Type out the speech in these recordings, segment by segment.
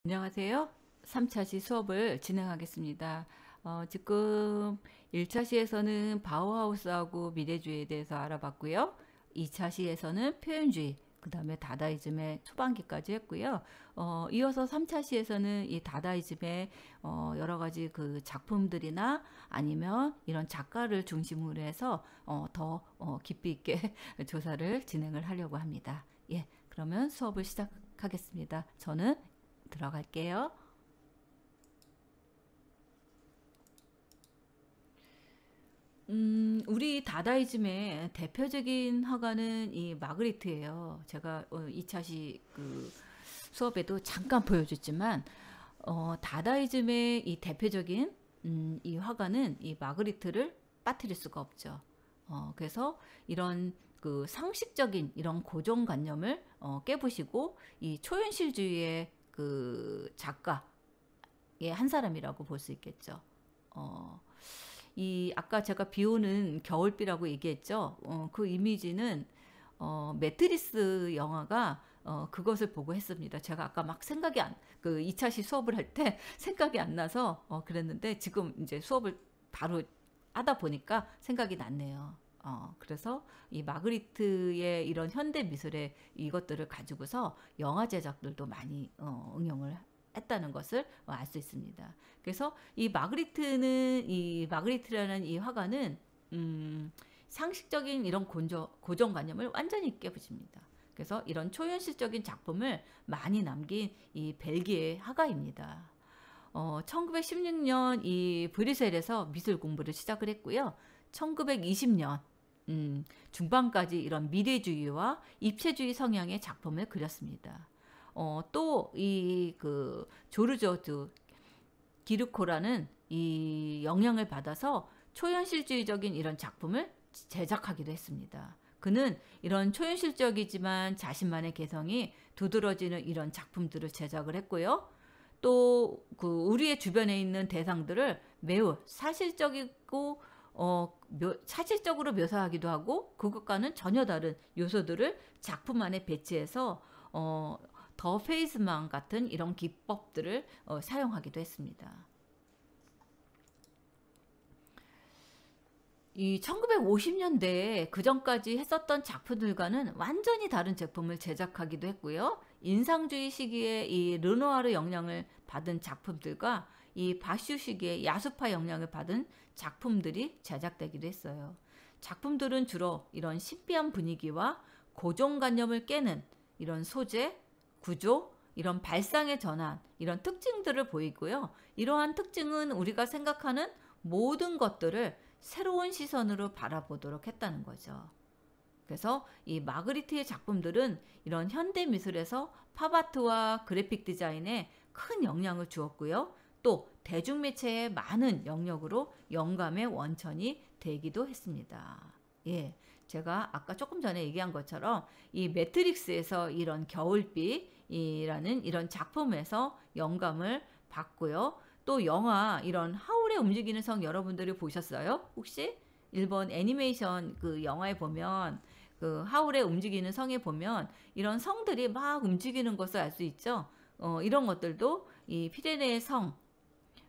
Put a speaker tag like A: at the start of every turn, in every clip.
A: 안녕하세요. 3차시 수업을 진행하겠습니다. 지금 1차시에서는 바우하우스하고 미래주의에 대해서 알아봤고요. 2차시에서는 표현주의, 그 다음에 다다이즘의 초반기까지 했고요. 이어서 3차시에서는 이 다다이즘의 여러 가지 그 작품들이나 아니면 이런 작가를 중심으로 해서 더 깊이 있게 조사를 진행을 하려고 합니다. 예, 그러면 수업을 시작하겠습니다. 저는 들어갈게요. 우리 다다이즘의 대표적인 화가는 이 마그리트예요. 제가 2차시 그 수업에도 잠깐 보여줬지만, 다다이즘의 이 대표적인 이 화가는 이 마그리트를 빠뜨릴 수가 없죠. 그래서 이런 그 상식적인 이런 고정관념을 깨부시고 이 초현실주의의 그 작가의 한 사람이라고 볼 수 있겠죠. 어, 이 아까 제가 비 오는 겨울비라고 얘기했죠. 그 이미지는 매트리스 영화가 그것을 보고 했습니다. 제가 아까 막 생각이 그 2차시 수업을 할 때 생각이 안 나서 그랬는데 지금 이제 수업을 바로 하다 보니까 생각이 났네요. 그래서 이 마그리트의 이런 현대 미술의 이것들을 가지고서 영화 제작들도 많이 응용을 했다는 것을 알 수 있습니다. 그래서 이 마그리트라는 이 화가는 상식적인 이런 고정관념을 완전히 깨부십니다. 그래서 이런 초현실적인 작품을 많이 남긴 이 벨기에 화가입니다. 1916년 이 브뤼셀에서 미술 공부를 시작을 했고요. 1920년 중반까지 이런 미래주의와 입체주의 성향의 작품을 그렸습니다. 또 이 그 조르조드 기르코라는 이 영향을 받아서 초현실주의적인 이런 작품을 제작하기도 했습니다. 그는 이런 초현실적이지만 자신만의 개성이 두드러지는 이런 작품들을 제작을 했고요. 또 그 우리의 주변에 있는 대상들을 매우 사실적이고 사실적으로 묘사하기도 하고 그것과는 전혀 다른 요소들을 작품 안에 배치해서 더 페이스만 같은 이런 기법들을 사용하기도 했습니다. 이 1950년대에 그 전까지 했었던 작품들과는 완전히 다른 제품을 제작하기도 했고요. 인상주의 시기에 이 르누아르 영향을 받은 작품들과 이 바슈 시기에 야수파 영향을 받은 작품들이 제작되기도 했어요. 작품들은 주로 이런 신비한 분위기와 고정관념을 깨는 이런 소재, 구조, 이런 발상의 전환, 이런 특징들을 보이고요. 이러한 특징은 우리가 생각하는 모든 것들을 새로운 시선으로 바라보도록 했다는 거죠. 그래서 이 마그리트의 작품들은 이런 현대 미술에서 팝아트와 그래픽 디자인에 큰 영향을 주었고요. 또 대중매체의 많은 영역으로 영감의 원천이 되기도 했습니다. 예, 제가 아까 조금 전에 얘기한 것처럼 이 매트릭스에서 이런 겨울비라는 이런 작품에서 영감을 받고요. 또 영화 이런 하울의 움직이는 성 여러분들이 보셨어요? 혹시? 일본 애니메이션 그 영화에 보면 그 하울의 움직이는 성에 보면 이런 성들이 막 움직이는 것을 알 수 있죠. 이런 것들도 이 피레네의 성,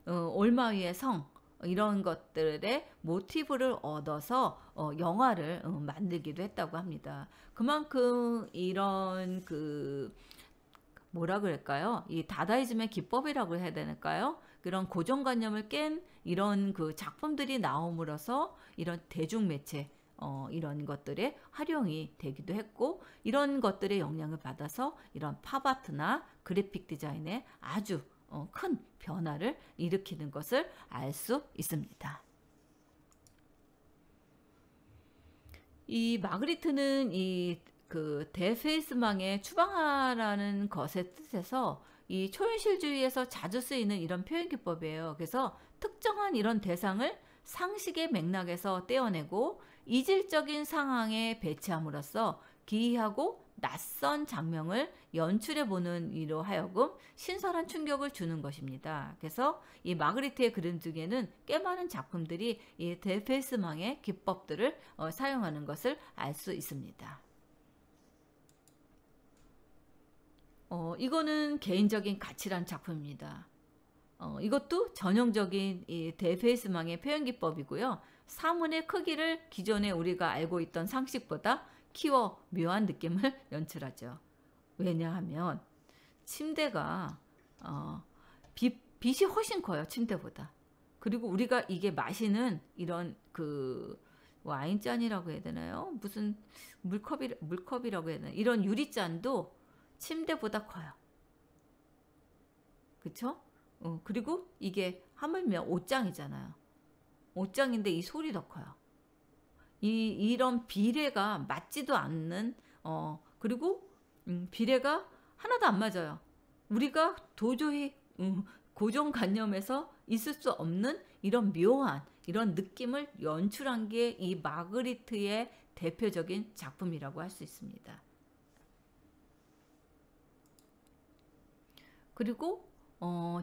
A: 올마위의 성 이런 것들의 모티브를 얻어서 영화를 만들기도 했다고 합니다. 그만큼 이런 그 뭐라 그럴까요? 이 다다이즘의 기법이라고 해야 되는까요? 그런 고정관념을 깬 이런 그 작품들이 나옴으로써 이런 대중매체 이런 것들의 활용이 되기도 했고 이런 것들의 영향을 받아서 이런 팝아트나 그래픽 디자인에 아주 큰 변화를 일으키는 것을 알 수 있습니다. 이 마그리트는 이 그 대페이스망의 추방하라는 것의 뜻에서 이 초현실주의에서 자주 쓰이는 이런 표현 기법이에요. 그래서 특정한 이런 대상을 상식의 맥락에서 떼어내고 이질적인 상황에 배치함으로써 기이하고 낯선 장면을 연출해보는 이로 하여금 신선한 충격을 주는 것입니다. 그래서 이 마그리트의 그림 중에는 꽤 많은 작품들이 이 데페스망의 기법들을 사용하는 것을 알 수 있습니다. 이거는 개인적인 가치란 작품입니다. 이것도 전형적인 이 대페이스망의 표현 기법이고요. 사물의 크기를 기존에 우리가 알고 있던 상식보다 키워 묘한 느낌을 연출하죠. 왜냐하면 침대가 빛이 훨씬 커요. 침대보다. 그리고 우리가 이게 마시는 이런 그 와인잔이라고 해야 되나요? 무슨 물컵이라고 해야 되나? 이런 유리잔도 침대보다 커요. 그쵸? 그리고 이게 하물며 옷장이잖아요. 옷장인데 이 솔이 더 커요. 이런 비례가 맞지도 않는, 그리고 비례가 하나도 안 맞아요. 우리가 도저히 고정관념에서 있을 수 없는 이런 묘한 이런 느낌을 연출한 게 이 마그리트의 대표적인 작품이라고 할 수 있습니다. 그리고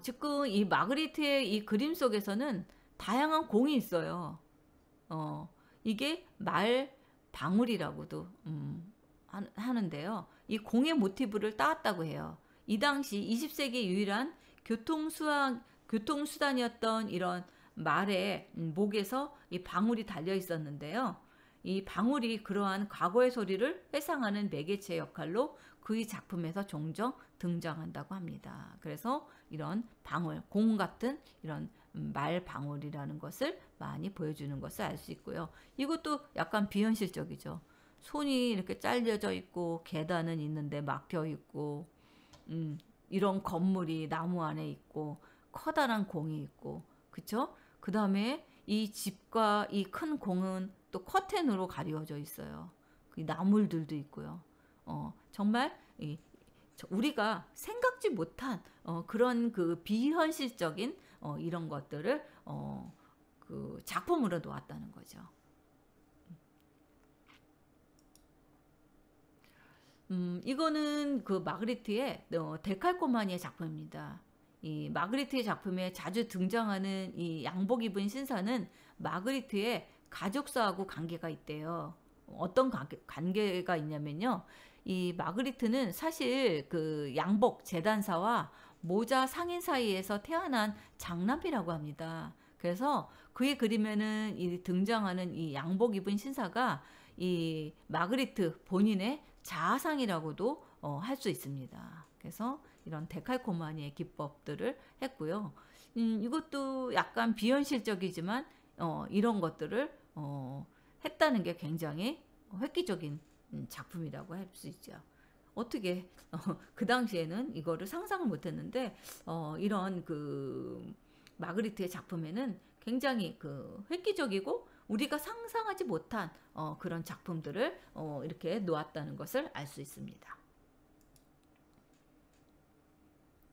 A: 지금 이 마그리트의 이 그림 속에서는 다양한 공이 있어요. 이게 말 방울이라고도 하는데요. 이 공의 모티브를 따왔다고 해요. 이 당시 20세기 유일한 교통수단이었던 이런 말의 목에서 이 방울이 달려 있었는데요. 이 방울이 그러한 과거의 소리를 회상하는 매개체 역할로 그의 작품에서 종종 등장한다고 합니다. 그래서 이런 방울, 공 같은 이런 말 방울이라는 것을 많이 보여주는 것을 알 수 있고요. 이것도 약간 비현실적이죠. 손이 이렇게 잘려져 있고 계단은 있는데 막혀 있고 이런 건물이 나무 안에 있고 커다란 공이 있고 그쵸? 그 다음에 이 집과 이 큰 공은 또 커튼으로 가려져 있어요. 그 나물들도 있고요. 정말 우리가 생각지 못한 그런 그 비현실적인 이런 것들을 그 작품으로 놓았다는 거죠. 이거는 그 마그리트의 데칼코마니의 작품입니다. 이 마그리트의 작품에 자주 등장하는 이 양복 입은 신사는 마그리트의 가족사하고 관계가 있대요. 어떤 관계가 있냐면요. 이 마그리트는 사실 그 양복 재단사와 모자 상인 사이에서 태어난 장남이라고 합니다. 그래서 그의 그림에는 이 등장하는 이 양복 입은 신사가 이 마그리트 본인의 자아상이라고도 할 수 있습니다. 그래서 이런 데칼코마니의 기법들을 했고요. 이것도 약간 비현실적이지만 이런 것들을 했다는 게 굉장히 획기적인 작품이라고 할 수 있죠. 어떻게 그 당시에는 이거를 상상을 못했는데 이런 그 마그리트의 작품에는 굉장히 그 획기적이고 우리가 상상하지 못한 그런 작품들을 이렇게 놓았다는 것을 알 수 있습니다.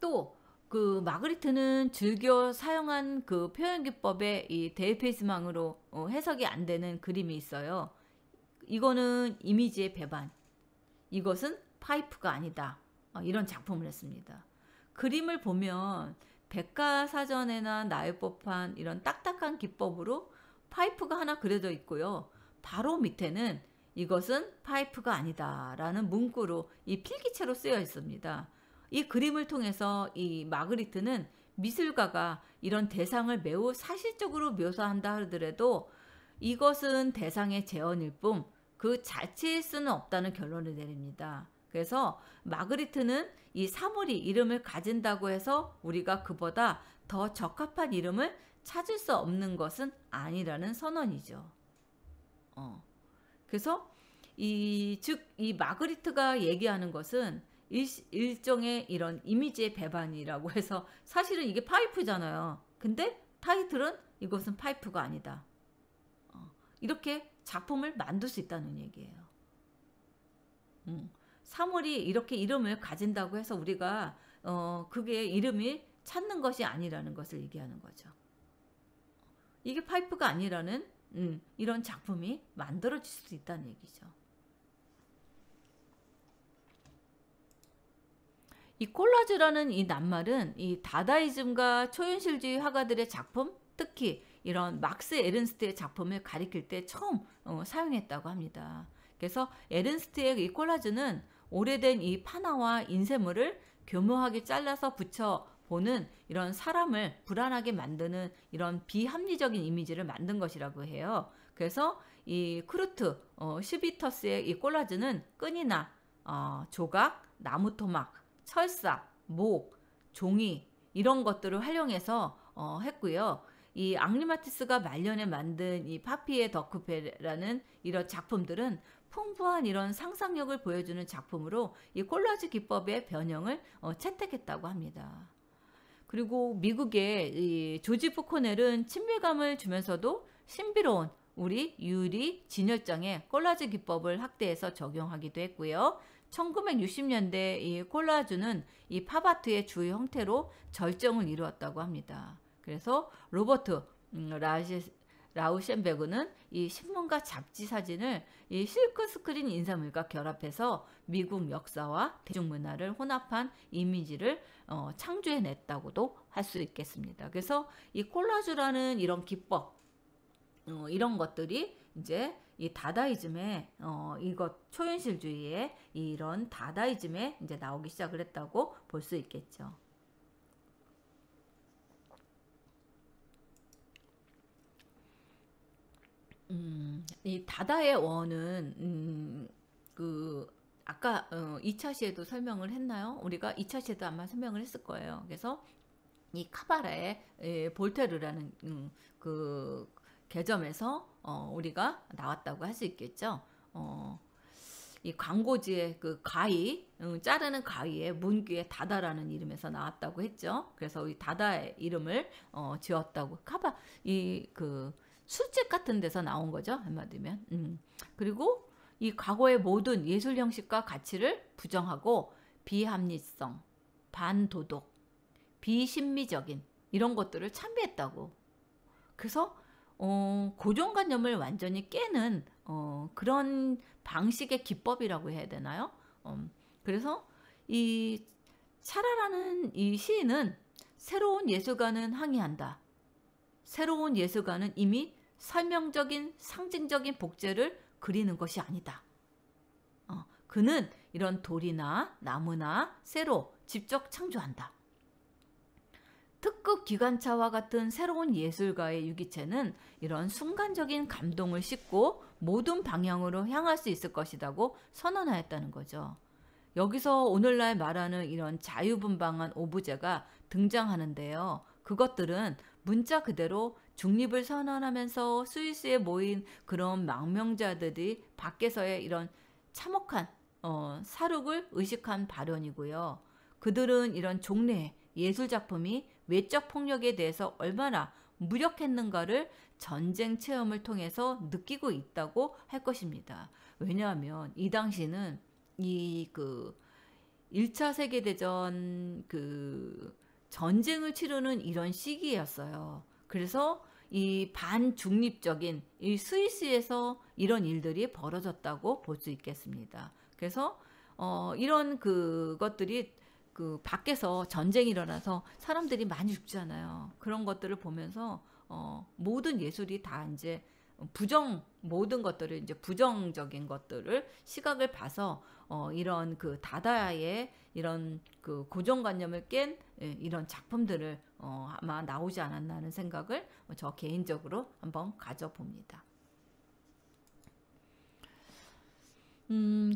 A: 또 그 마그리트는 즐겨 사용한 그 표현 기법의 이 대페이스망으로 해석이 안 되는 그림이 있어요. 이거는 이미지의 배반. 이것은 파이프가 아니다. 이런 작품을 했습니다. 그림을 보면 백과사전에나 나올 법한 이런 딱딱한 기법으로 파이프가 하나 그려져 있고요. 바로 밑에는 이것은 파이프가 아니다 라는 문구로 이 필기체로 쓰여 있습니다. 이 그림을 통해서 이 마그리트는 미술가가 이런 대상을 매우 사실적으로 묘사한다 하더라도 이것은 대상의 재현일 뿐 그 자체일 수는 없다는 결론을 내립니다. 그래서 마그리트는 이 사물이 이름을 가진다고 해서 우리가 그보다 더 적합한 이름을 찾을 수 없는 것은 아니라는 선언이죠. 그래서 이 마그리트가 얘기하는 것은 일종의 이런 이미지의 배반이라고 해서 사실은 이게 파이프잖아요. 근데 타이틀은 이것은 파이프가 아니다. 이렇게 작품을 만들 수 있다는 얘기예요. 사물이 이렇게 이름을 가진다고 해서 우리가 그게 이름이 찾는 것이 아니라는 것을 얘기하는 거죠. 이게 파이프가 아니라는 이런 작품이 만들어질 수 있다는 얘기죠. 이 콜라주라는 이 낱말은 이 다다이즘과 초현실주의 화가들의 작품, 특히 이런 막스 에른스트의 작품을 가리킬 때 처음 사용했다고 합니다. 그래서 에른스트의 이 콜라주는 오래된 이 판화와 인쇄물을 교묘하게 잘라서 붙여보는 이런 사람을 불안하게 만드는 이런 비합리적인 이미지를 만든 것이라고 해요. 그래서 이 크루트 슈비터스의 이 콜라주는 끈이나 조각, 나무 토막, 철사, 목, 종이 이런 것들을 활용해서 했고요. 이 앙리마티스가 말년에 만든 이 파피의 더크페라는 이런 작품들은 풍부한 이런 상상력을 보여주는 작품으로 이 콜라주 기법의 변형을 채택했다고 합니다. 그리고 미국의 이 조지프 코넬은 친밀감을 주면서도 신비로운 우리 유리 진열장의 콜라주 기법을 확대해서 적용하기도 했고요. 1960년대 이 콜라주는 이 팝아트의 주요 형태로 절정을 이루었다고 합니다. 그래서 로버트 라우셴베그는 이 신문과 잡지 사진을 이 실크 스크린 인사물과 결합해서 미국 역사와 대중문화를 혼합한 이미지를 창조해냈다고도 할 수 있겠습니다. 그래서 이 콜라주라는 이런 기법, 이런 것들이 이제 이 다다이즘의 이것 초현실주의의 이런 다다이즘에 이제 나오기 시작을 했다고 볼 수 있겠죠. 이 다다의 원은 그 아까 2차 시에도 설명을 했나요? 우리가 2차 시에도 아마 설명을 했을 거예요. 그래서 이 카바레의 볼테르라는 그 개점에서 우리가 나왔다고 할 수 있겠죠. 이 광고지의 그 가위, 자르는 가위의 문귀의 다다라는 이름에서 나왔다고 했죠. 그래서 이 다다의 이름을 지었다고. 이 그 술집 같은 데서 나온 거죠. 한마디면. 그리고 이 과거의 모든 예술 형식과 가치를 부정하고 비합리성, 반도덕, 비신미적인 이런 것들을 참배했다고. 그래서 고정관념을 완전히 깨는 그런 방식의 기법이라고 해야 되나요? 그래서 이 차라라는 이 시인은 새로운 예술가는 항의한다. 새로운 예술가는 이미 설명적인 상징적인 복제를 그리는 것이 아니다. 그는 이런 돌이나 나무나 쇠로 직접 창조한다. 특급 기관차와 같은 새로운 예술가의 유기체는 이런 순간적인 감동을 싣고 모든 방향으로 향할 수 있을 것이라고 선언하였다는 거죠. 여기서 오늘날 말하는 이런 자유분방한 오브제가 등장하는데요. 그것들은 문자 그대로 중립을 선언하면서 스위스에 모인 그런 망명자들이 밖에서의 이런 참혹한 사륙을 의식한 발언이고요. 그들은 이런 종래의 예술작품이 외적 폭력에 대해서 얼마나 무력했는가를 전쟁 체험을 통해서 느끼고 있다고 할 것입니다. 왜냐하면 이 당시는 이 1차 세계대전 전쟁을 치르는 이런 시기였어요. 그래서 이 반중립적인 이 스위스에서 이런 일들이 벌어졌다고 볼 수 있겠습니다. 그래서 이런 그것들이 밖에서 전쟁이 일어나서 사람들이 많이 죽잖아요. 그런 것들을 보면서 모든 예술이 다 이제 모든 것들을 이제 부정적인 것들을 시각을 봐서 이런 다다의 이런 고정관념을 깬 이런 작품들을 아마 나오지 않았나 하는 생각을 저 개인적으로 한번 가져봅니다.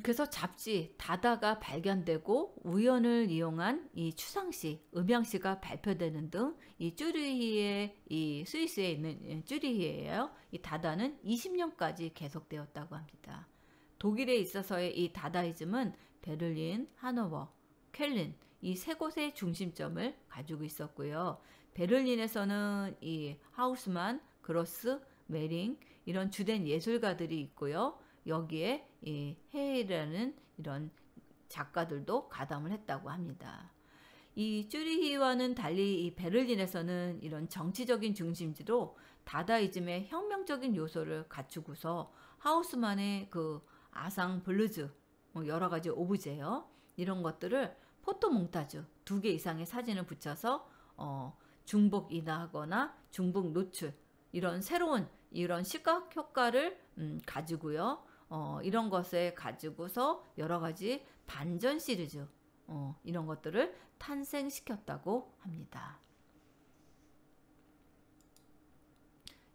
A: 그래서 잡지 다다가 발견되고 우연을 이용한 이 추상시, 음향시가 발표되는 등 이 쭈리히의 이 스위스에 있는 쭈리히예요. 이 다다는 20년까지 계속되었다고 합니다. 독일에 있어서의 이 다다이즘은 베를린, 하노버, 쾰른 이 세 곳의 중심점을 가지고 있었고요. 베를린에서는 이 하우스만, 그로스, 메링 이런 주된 예술가들이 있고요. 여기에 이 헤이라는 이런 작가들도 가담을 했다고 합니다. 이 쭈리히와는 달리 이 베를린에서는 이런 정치적인 중심지로 다다이즘의 혁명적인 요소를 갖추고서 하우스만의 아상 블루즈 여러 가지 오브제요. 이런 것들을 포토몽타주 2개 이상의 사진을 붙여서 중복 인화하거나 중복 노출 이런 새로운 이런 시각 효과를 가지고요. 이런 것에 가지고서 여러 가지 반전 시리즈 이런 것들을 탄생시켰다고 합니다.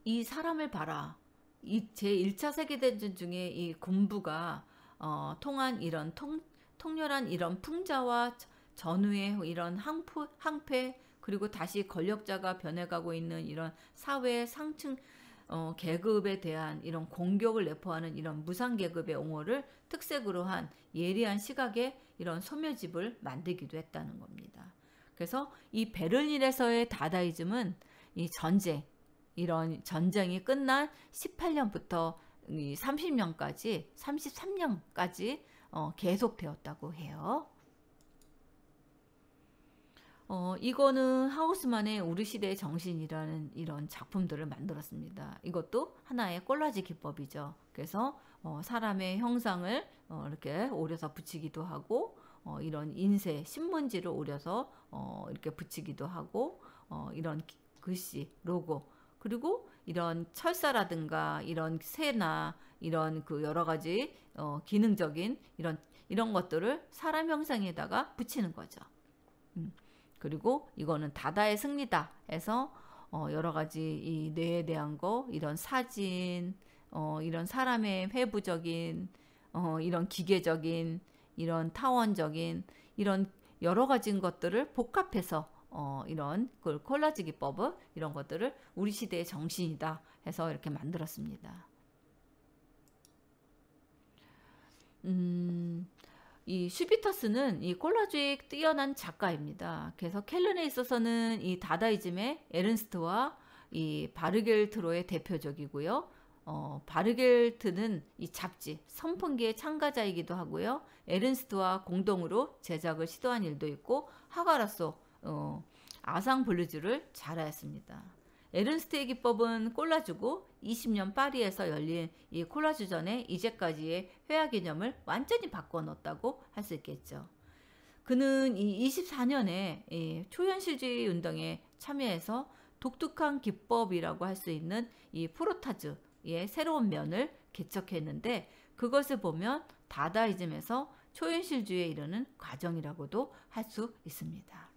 A: 이 사람을 봐라. 이 제1차 세계대전 중에 이 군부가 통한 이런 통렬한 이런 풍자와 전후의 이런 항패, 그리고 다시 권력자가 변해가고 있는 이런 사회 상층 계급에 대한 이런 공격을 내포하는 이런 무상계급의 옹호를 특색으로 한 예리한 시각의 이런 소묘집을 만들기도 했다는 겁니다. 그래서 이 베를린에서의 다다이즘은 이 이런 전쟁이 끝난 18년부터 33년까지 계속되었다고 해요. 이거는 하우스만의 우리 시대의 정신이라는 이런 작품들을 만들었습니다. 이것도 하나의 콜라지 기법이죠. 그래서 사람의 형상을 이렇게 오려서 붙이기도 하고, 이런 인쇄, 신문지를 오려서 이렇게 붙이기도 하고, 이런 글씨, 로고, 그리고 이런 철사라든가 이런 새나 이런 그 여러 가지 기능적인 이런 것들을 사람 형상에다가 붙이는 거죠. 그리고 이거는 다다의 승리다 해서 여러 가지 이 뇌에 대한 거, 이런 사진, 이런 사람의 회부적인, 이런 기계적인, 이런 타원적인, 이런 여러 가지 것들을 복합해서 이런 콜라지 기법을, 이런 것들을 우리 시대의 정신이다 해서 이렇게 만들었습니다. 이 슈비터스는 이 콜라주의 뛰어난 작가입니다. 그래서 켈른에 있어서는 이 다다이즘의 에른스트와 이 바르겔트로의 대표적이고요. 바르겔트는 이 잡지, 선풍기의 참가자이기도 하고요. 에른스트와 공동으로 제작을 시도한 일도 있고, 화가로서 아상 블루즈를 잘하였습니다. 에른스트의 기법은 콜라주고 20년 파리에서 열린 이 콜라주전에 이제까지의 회화 개념을 완전히 바꿔놓았다고 할 수 있겠죠. 그는 이 24년에 이 초현실주의 운동에 참여해서 독특한 기법이라고 할 수 있는 이 프로타즈의 새로운 면을 개척했는데, 그것을 보면 다다이즘에서 초현실주의에 이르는 과정이라고도 할 수 있습니다.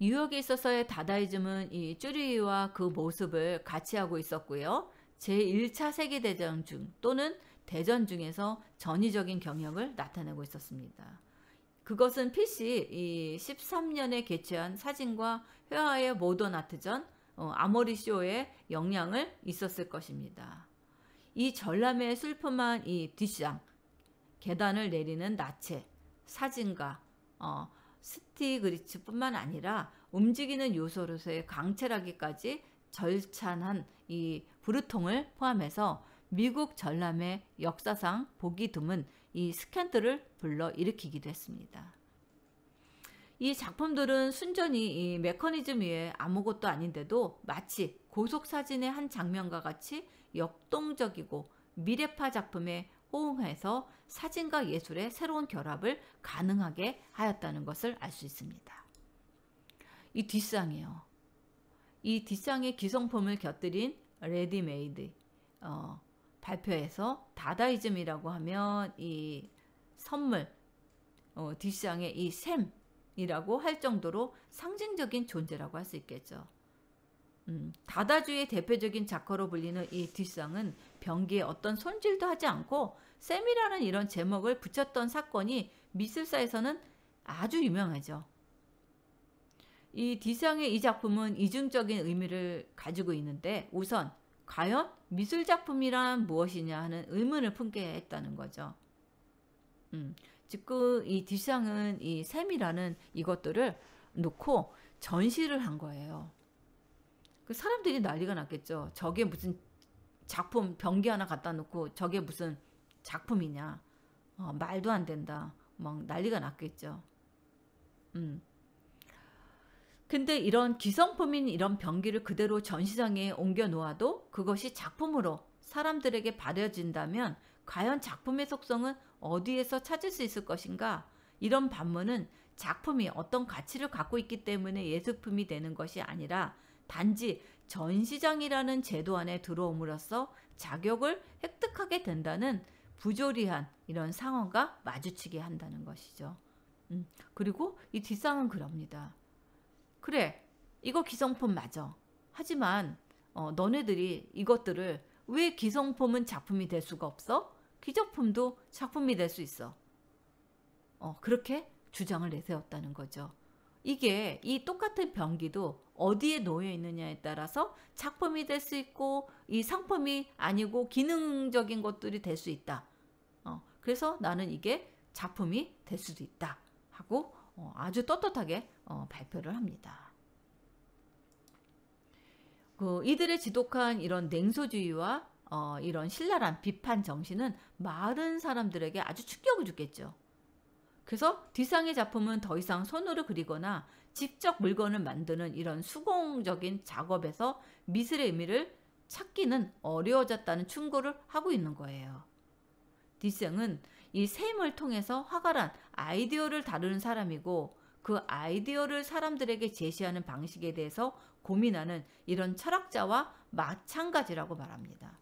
A: 뉴욕에 있어서의 다다이즘은 이 쭈리와 그 모습을 같이 하고 있었고요. 제1차 세계대전 중 또는 대전 중에서 전위적인 경력을 나타내고 있었습니다. 그것은 필시 이 13년에 개최한 사진과 회화의 모던 아트전 아모리쇼의 영향을 있었을 것입니다. 이 전람회 슬픔한 이 뒷장, 계단을 내리는 나체, 사진가, 스티그리츠뿐만 아니라 움직이는 요소로서의 강철하기까지 절찬한 이 부르통을 포함해서 미국 전람회 역사상 보기 드문 이 스캔들을 불러일으키기도 했습니다. 이 작품들은 순전히 이 메커니즘 위에 아무것도 아닌데도 마치 고속사진의 한 장면과 같이 역동적이고 미래파 작품에 호응해서 사진과 예술의 새로운 결합을 가능하게 하였다는 것을 알 수 있습니다. 이 뒷상이에요. 이 뒷상에 기성품을 곁들인 레디메이드 발표에서 다다이즘이라고 하면 이 선물 뒷상에 이 샘이라고 할 정도로 상징적인 존재라고 할 수 있겠죠. 다다주의 대표적인 작가로 불리는 이 뒷상은 병기에 어떤 손질도 하지 않고 샘이라는 이런 제목을 붙였던 사건이 미술사에서는 아주 유명하죠. 이 뒷상의 이 작품은 이중적인 의미를 가지고 있는데, 우선 과연 미술작품이란 무엇이냐 하는 의문을 품게 했다는 거죠. 즉 이 뒷상은 이 샘이라는 이것들을 놓고 전시를 한 거예요. 그 사람들이 난리가 났겠죠. 저게 무슨 작품, 병기 하나 갖다 놓고 저게 무슨 작품이냐, 말도 안 된다, 막 난리가 났겠죠. 근데 이런 기성품인 이런 병기를 그대로 전시장에 옮겨 놓아도 그것이 작품으로 사람들에게 받아진다면 과연 작품의 속성은 어디에서 찾을 수 있을 것인가? 이런 반문은 작품이 어떤 가치를 갖고 있기 때문에 예술품이 되는 것이 아니라 단지 전시장이라는 제도 안에 들어옴으로써 자격을 획득하게 된다는 부조리한 이런 상황과 마주치게 한다는 것이죠. 그리고 이 뒷상은 그럽니다. 그래, 이거 기성품 맞아. 하지만 너네들이 이것들을 왜 기성품은 작품이 될 수가 없어? 기성품도 작품이 될 수 있어. 그렇게 주장을 내세웠다는 거죠. 이게 이 똑같은 병기도 어디에 놓여 있느냐에 따라서 작품이 될 수 있고 이 상품이 아니고 기능적인 것들이 될 수 있다. 그래서 나는 이게 작품이 될 수도 있다 하고 아주 떳떳하게 발표를 합니다. 이들의 지독한 이런 냉소주의와 이런 신랄한 비판 정신은 많은 사람들에게 아주 충격을 주겠죠. 그래서 뒷상의 작품은 더 이상 손으로 그리거나 직접 물건을 만드는 이런 수공적인 작업에서 미술의 의미를 찾기는 어려워졌다는 충고를 하고 있는 거예요. 뒷상은 이 셈을 통해서 화가란 아이디어를 다루는 사람이고 그 아이디어를 사람들에게 제시하는 방식에 대해서 고민하는 이런 철학자와 마찬가지라고 말합니다.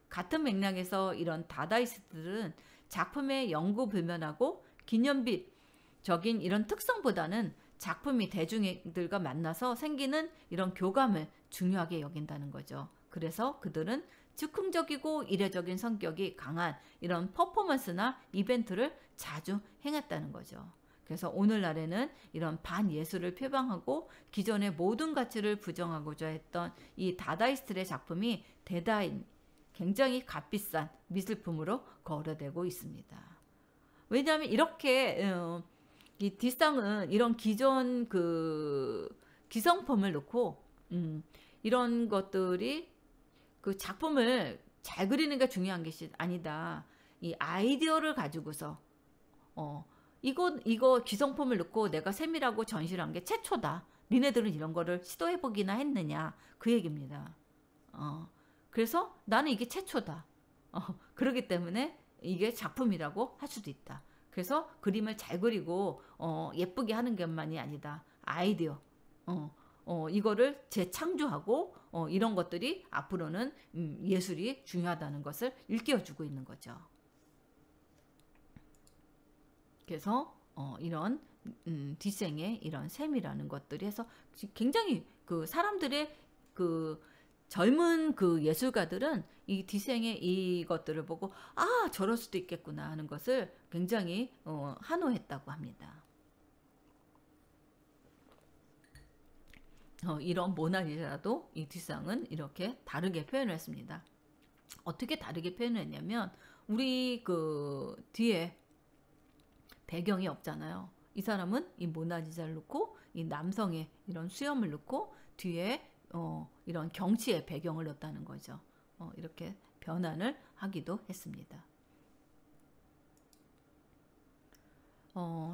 A: 같은 맥락에서 이런 다다이스트들은 작품의 영구불면하고 기념비적인 이런 특성보다는 작품이 대중들과 만나서 생기는 이런 교감을 중요하게 여긴다는 거죠. 그래서 그들은 즉흥적이고 이례적인 성격이 강한 이런 퍼포먼스나 이벤트를 자주 행했다는 거죠. 그래서 오늘날에는 이런 반예술을 표방하고 기존의 모든 가치를 부정하고자 했던 이 다다이스트의 작품이 대다인 굉장히 값비싼 미술품으로 거래되고 있습니다. 왜냐하면 이렇게 이 뒷상은 이런 기존 기성품을 놓고 이런 것들이 그 작품을 잘 그리는 게 중요한 것이 아니다. 이 아이디어를 가지고서 이거 기성품을 넣고 내가 세밀하고 전시를 한 게 최초다. 니네들은 이런 거를 시도해보기나 했느냐. 그 얘기입니다. 그래서 나는 이게 최초다. 그렇기 때문에 이게 작품이라고 할 수도 있다. 그래서 그림을 잘 그리고 예쁘게 하는 것만이 아니다. 아이디어. 이거를 재창조하고 이런 것들이 앞으로는 예술이 중요하다는 것을 일깨워주고 있는 거죠. 그래서 이런 뒷생의 이런 셈이라는 것들이 해서 굉장히 그 사람들의 그 젊은 그 예술가들은 이 뒷생의 이것들을 보고 아 저럴 수도 있겠구나 하는 것을 굉장히 한호했다고 합니다. 이런 모나리자도 이 뒷상은 이렇게 다르게 표현을 했습니다. 어떻게 다르게 표현을 했냐면 우리 그 뒤에 배경이 없잖아요. 이 사람은 이 모나리자를 넣고 이 남성의 이런 수염을 넣고 뒤에 이런 경치의 배경을 넣었다는 거죠. 이렇게 변환을 하기도 했습니다.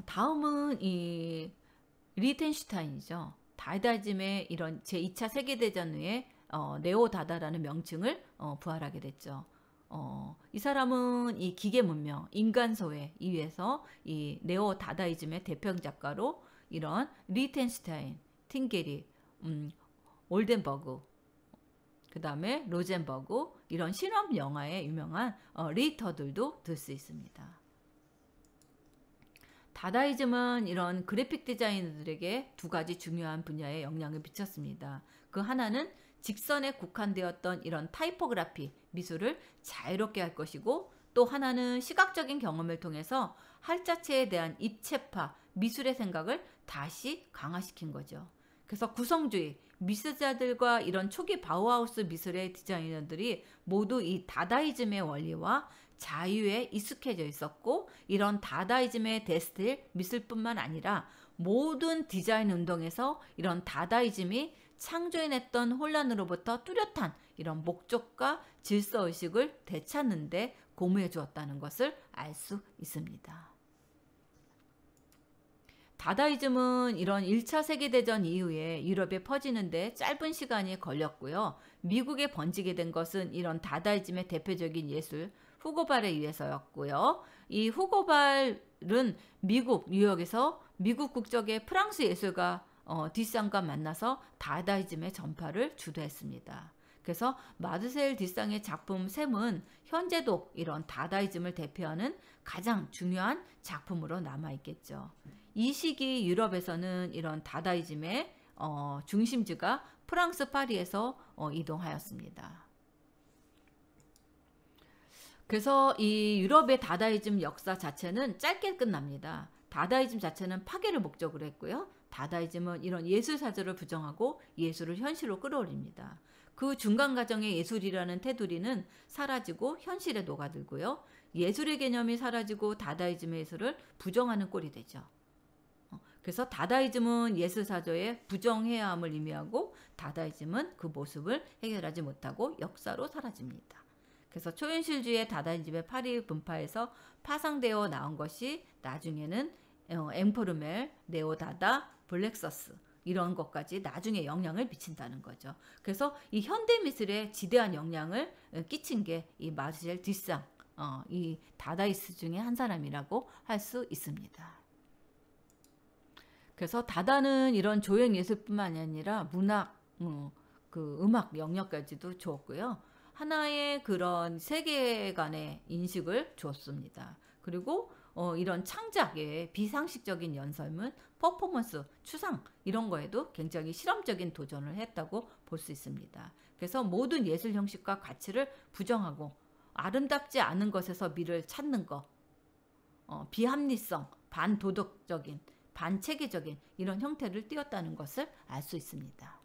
A: 다음은 이 리텐슈타인이죠. 다다이즘의 이런 제2차 세계대전 후에 네오다다라는 명칭을 부활하게 됐죠. 이 사람은 이 기계 문명, 인간 소외 이외에서 이 네오다다이즘의 대표 작가로 이런 리텐슈타인, 팅게리, 올덴버그, 그 다음에 로젠버그 이런 실험 영화에 유명한 리터들도 들 수 있습니다. 다다이즘은 이런 그래픽 디자이너들에게 두 가지 중요한 분야에 영향을 미쳤습니다. 그 하나는 직선에 국한되었던 이런 타이포그라피 미술을 자유롭게 할 것이고 또 하나는 시각적인 경험을 통해서 활자체에 대한 입체파 미술의 생각을 다시 강화시킨 거죠. 그래서 구성주의 미술자들과 이런 초기 바우하우스 미술의 디자이너들이 모두 이 다다이즘의 원리와 자유에 익숙해져 있었고 이런 다다이즘의 대스틸 미술뿐만 아니라 모든 디자인 운동에서 이런 다다이즘이 창조해냈던 혼란으로부터 뚜렷한 이런 목적과 질서의식을 되찾는 데 고무해 주었다는 것을 알 수 있습니다. 다다이즘은 이런 1차 세계대전 이후에 유럽에 퍼지는데 짧은 시간이 걸렸고요. 미국에 번지게 된 것은 이런 다다이즘의 대표적인 예술 후고발에 의해서였고요. 이 후고발은 미국 뉴욕에서 미국 국적의 프랑스 예술가 뒷상과 만나서 다다이즘의 전파를 주도했습니다. 그래서 마르셀 디쌍의 작품 셈은 현재도 이런 다다이즘을 대표하는 가장 중요한 작품으로 남아있겠죠. 이 시기 유럽에서는 이런 다다이즘의 중심지가 프랑스 파리에서 이동하였습니다. 그래서 이 유럽의 다다이즘 역사 자체는 짧게 끝납니다. 다다이즘 자체는 파괴를 목적으로 했고요. 다다이즘은 이런 예술 사조를 부정하고 예술을 현실로 끌어올립니다. 그 중간 과정의 예술이라는 테두리는 사라지고 현실에 녹아들고요. 예술의 개념이 사라지고 다다이즘의 예술을 부정하는 꼴이 되죠. 그래서 다다이즘은 예술 사조의 부정해야 함을 의미하고 다다이즘은 그 모습을 해결하지 못하고 역사로 사라집니다. 그래서 초현실주의의 다다이즘의 파리 분파에서 파생되어 나온 것이 나중에는 엠포르멜, 네오다다, 블랙서스 이런 것까지 나중에 영향을 미친다는 거죠. 그래서 이 현대 미술에 지대한 영향을 끼친 게 이 마르셀 디쌍, 이 다다이스트 중에 한 사람이라고 할 수 있습니다. 그래서 다다는 이런 조형 예술뿐만이 아니라 문학, 그 음악 영역까지도 주었고요. 하나의 그런 세계관의 인식을 주었습니다. 그리고 이런 창작의 비상식적인 연설문, 퍼포먼스, 추상 이런 거에도 굉장히 실험적인 도전을 했다고 볼 수 있습니다. 그래서 모든 예술 형식과 가치를 부정하고 아름답지 않은 것에서 미를 찾는 것, 비합리성, 반도덕적인, 반체계적인 이런 형태를 띄었다는 것을 알 수 있습니다.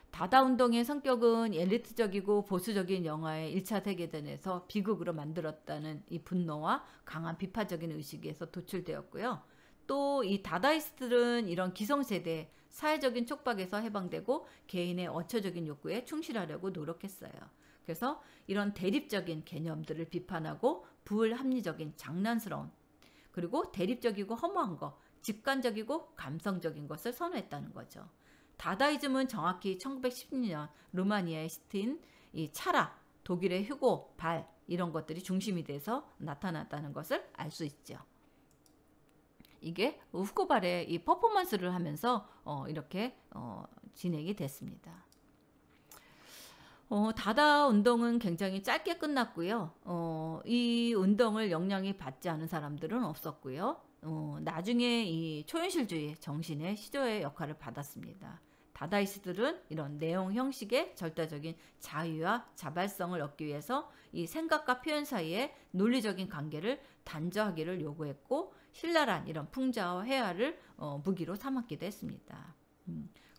A: 다다 운동의 성격은 엘리트적이고 보수적인 영화의 1차 세계대전에서 비극으로 만들었다는 이 분노와 강한 비판적인 의식에서 도출되었고요. 또 이 다다이스트들은 이런 기성세대 사회적인 촉박에서 해방되고 개인의 어처적인 욕구에 충실하려고 노력했어요. 그래서 이런 대립적인 개념들을 비판하고 불합리적인 장난스러운 그리고 대립적이고 허무한 것, 직관적이고 감성적인 것을 선호했다는 거죠. 다다이즘은 정확히 1916년 루마니아의 시트인 이 차라, 독일의 휴고, 발 이런 것들이 중심이 돼서 나타났다는 것을 알 수 있죠. 이게 후고 발의 이 퍼포먼스를 하면서 이렇게 진행이 됐습니다. 다다 운동은 굉장히 짧게 끝났고요. 이 운동을 영향이 받지 않은 사람들은 없었고요. 나중에 이 초현실주의 정신의 시조의 역할을 받았습니다. 다다이스트들은 이런 내용 형식의 절대적인 자유와 자발성을 얻기 위해서 이 생각과 표현 사이의 논리적인 관계를 단절하기를 요구했고 신랄한 이런 풍자와 회화를 무기로 삼았기도 했습니다.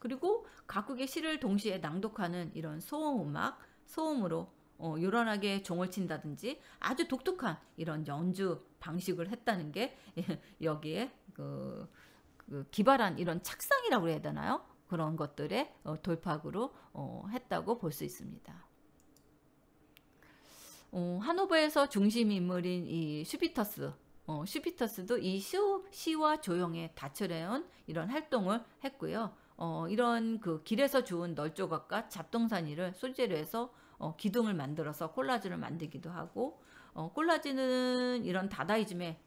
A: 그리고 각국의 시를 동시에 낭독하는 이런 소음음악, 소음으로 요란하게 종을 친다든지 아주 독특한 이런 연주 방식을 했다는 게 여기에 그 기발한 이런 착상이라고 해야 되나요? 그런 것들의 돌파구로 했다고 볼 수 있습니다. 하노버에서 중심 인물인 이 슈피터스, 슈피터스도 이 시와 조형에 다채로운 이런 활동을 했고요. 이런 그 길에서 주운 널조각과 잡동사니를 소재로 해서 기둥을 만들어서 콜라주를 만들기도 하고 콜라주는 이런 다다이즘의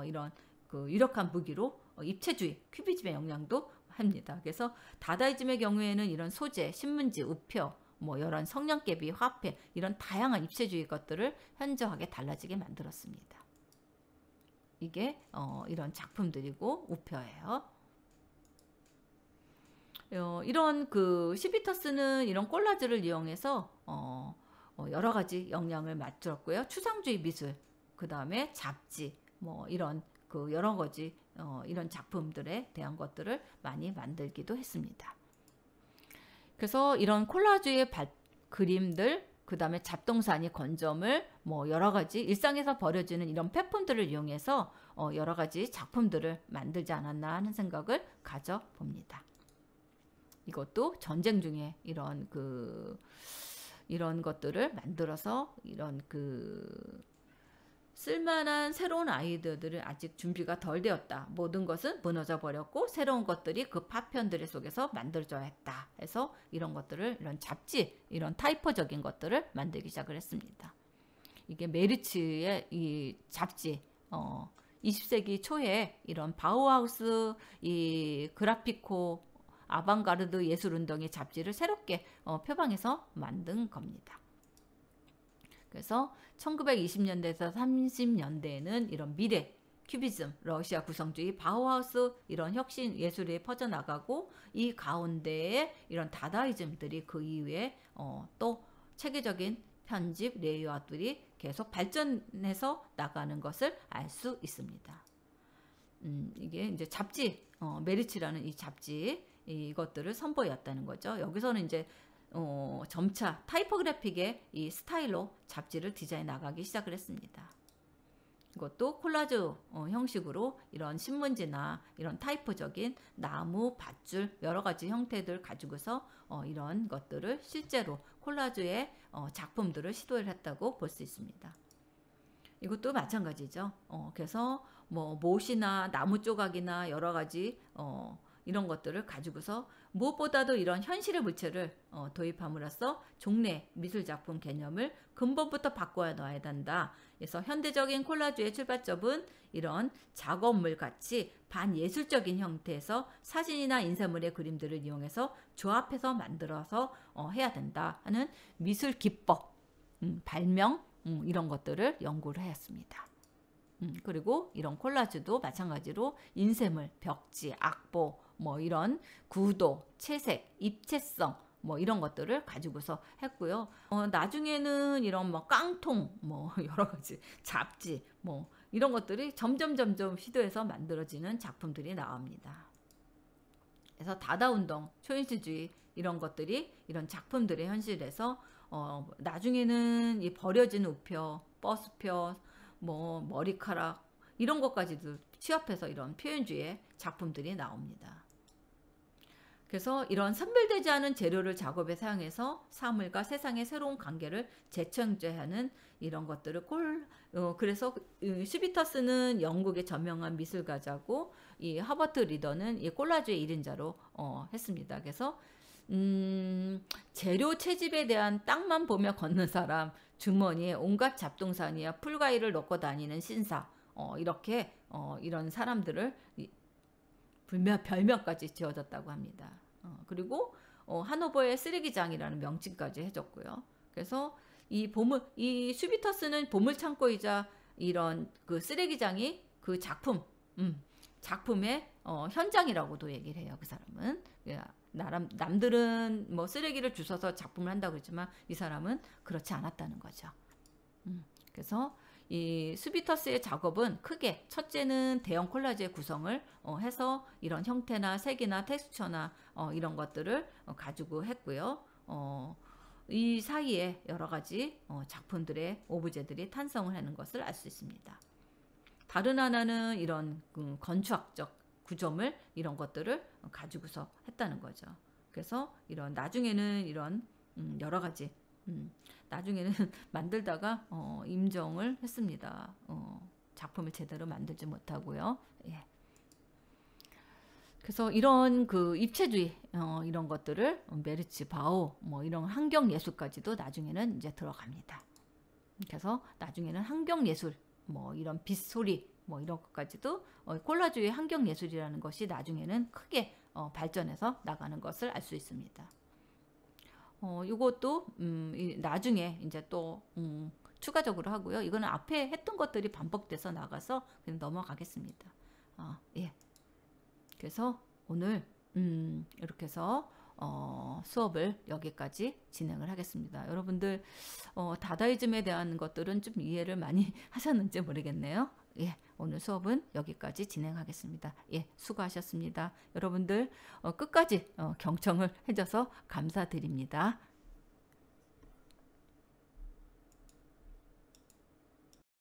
A: 이런 그 유력한 무기로 입체주의, 큐비즘의 영향도 합니다. 그래서 다다이즘의 경우에는 이런 소재, 신문지, 우표, 뭐 이런 성냥개비, 화폐 이런 다양한 입체주의 것들을 현저하게 달라지게 만들었습니다. 이게 이런 작품들이고 우표예요. 이런 그 슈피터스는 이런 콜라주를 이용해서 여러 가지 영향을 만들었고요. 추상주의 미술, 그 다음에 잡지, 뭐 이런 그 여러 가지 이런 작품들에 대한 것들을 많이 만들기도 했습니다. 그래서 이런 콜라주의 그림들, 그 다음에 잡동사니, 건조물, 뭐 여러 가지 일상에서 벌어지는 이런 패턴들을 이용해서 여러 가지 작품들을 만들지 않았나 하는 생각을 가져봅니다. 이것도 전쟁 중에 이런 것들을 만들어서 이런 쓸만한 새로운 아이디어들은 아직 준비가 덜 되었다. 모든 것은 무너져 버렸고 새로운 것들이 그 파편들 속에서 만들어져야 했다. 해서 이런 것들을 이런 잡지, 이런 타이퍼적인 것들을 만들기 시작을 했습니다. 이게 메리츠의 이 잡지, 20세기 초에 이런 바우하우스 이 그라피코 아방가르드 예술운동의 잡지를 새롭게 표방해서 만든 겁니다. 그래서 1920년대에서 30년대에는 이런 미래, 큐비즘, 러시아 구성주의, 바우하우스 이런 혁신 예술이 퍼져나가고 이 가운데에 이런 다다이즘들이 그 이후에 또 체계적인 편집, 레이아웃들이 계속 발전해서 나가는 것을 알 수 있습니다. 이게 이제 잡지, 메리츠라는 이 잡지 이것들을 선보였다는 거죠. 여기서는 이제 점차 타이포그래픽의 이 스타일로 잡지를 디자인 나가기 시작을 했습니다. 이것도 콜라주 형식으로 이런 신문지나 이런 타이포적인 나무, 밧줄 여러 가지 형태들 가지고서 이런 것들을 실제로 콜라주의 작품들을 시도를 했다고 볼 수 있습니다. 이것도 마찬가지죠. 그래서 뭐 못이나 나무 조각이나 여러 가지 이런 것들을 가지고서 무엇보다도 이런 현실의 물체를 도입함으로써 종래 미술작품 개념을 근본부터 바꿔야 놔야 된다. 그래서 현대적인 콜라주의 출발점은 이런 작업물 같이 반예술적인 형태에서 사진이나 인쇄물의 그림들을 이용해서 조합해서 만들어서 해야 된다 하는 미술 기법, 발명 이런 것들을 연구를 했습니다. 그리고 이런 콜라주도 마찬가지로 인쇄물, 벽지, 악보, 뭐 이런 구도, 채색, 입체성 뭐 이런 것들을 가지고서 했고요. 나중에는 이런 뭐 깡통, 뭐 여러 가지 잡지, 뭐 이런 것들이 점점 시도해서 만들어지는 작품들이 나옵니다. 그래서 다다운동, 초인시주의 이런 것들이 이런 작품들의 현실에서 나중에는 이 버려진 우표, 버스표, 뭐 머리카락 이런 것까지도 취합해서 이런 표현주의의 작품들이 나옵니다. 그래서 이런 선별되지 않은 재료를 작업에 사용해서 사물과 세상의 새로운 관계를 재창조하는 이런 것들을 그래서 슈비터스는 영국의 저명한 미술가자고 이 허버트 리더는 이 콜라주의 1인자로 했습니다. 그래서 재료 채집에 대한 땅만 보며 걷는 사람, 주머니에 온갖 잡동사니와 풀가위를 넣고 다니는 신사, 이렇게 이런 사람들을 별명까지 지어졌다고 합니다. 그리고 하노버의 쓰레기장이라는 명칭까지 해줬고요. 그래서 이 슈비터스는 보물창고이자 이런 그 쓰레기장이 그 작품의 현장이라고도 얘기를 해요. 그 사람은. 남들은 뭐 쓰레기를 주워서 작품을 한다고 그랬지만 이 사람은 그렇지 않았다는 거죠. 그래서 이 슈비터스의 작업은 크게 첫째는 대형 콜라주의 구성을 해서 이런 형태나 색이나 텍스처나 이런 것들을 가지고 했고요. 이 사이에 여러 가지 작품들의 오브제들이 탄생을 하는 것을 알 수 있습니다. 다른 하나는 이런 건축학적 구조물 이런 것들을 가지고서 했다는 거죠. 그래서 이런 나중에는 이런 여러 가지 나중에는 만들다가 임정을 했습니다. 작품을 제대로 만들지 못하고요. 예. 그래서 이런 그 입체주의 이런 것들을 메르츠, 바오 뭐 이런 환경 예술까지도 나중에는 이제 들어갑니다. 그래서 나중에는 환경 예술 뭐 이런 빗소리 뭐 이런 것까지도 콜라주의 환경 예술이라는 것이 나중에는 크게 발전해서 나가는 것을 알 수 있습니다. 이것도 나중에 이제 또 추가적으로 하고요. 이거는 앞에 했던 것들이 반복돼서 나가서 그냥 넘어가겠습니다. 예. 그래서 오늘 이렇게 해서 수업을 여기까지 진행을 하겠습니다. 여러분들 다다이즘에 대한 것들은 좀 이해를 많이 하셨는지 모르겠네요. 예, 오늘 수업은 여기까지 진행하겠습니다. 예, 수고하셨습니다. 여러분들 끝까지 경청을 해줘서 감사드립니다.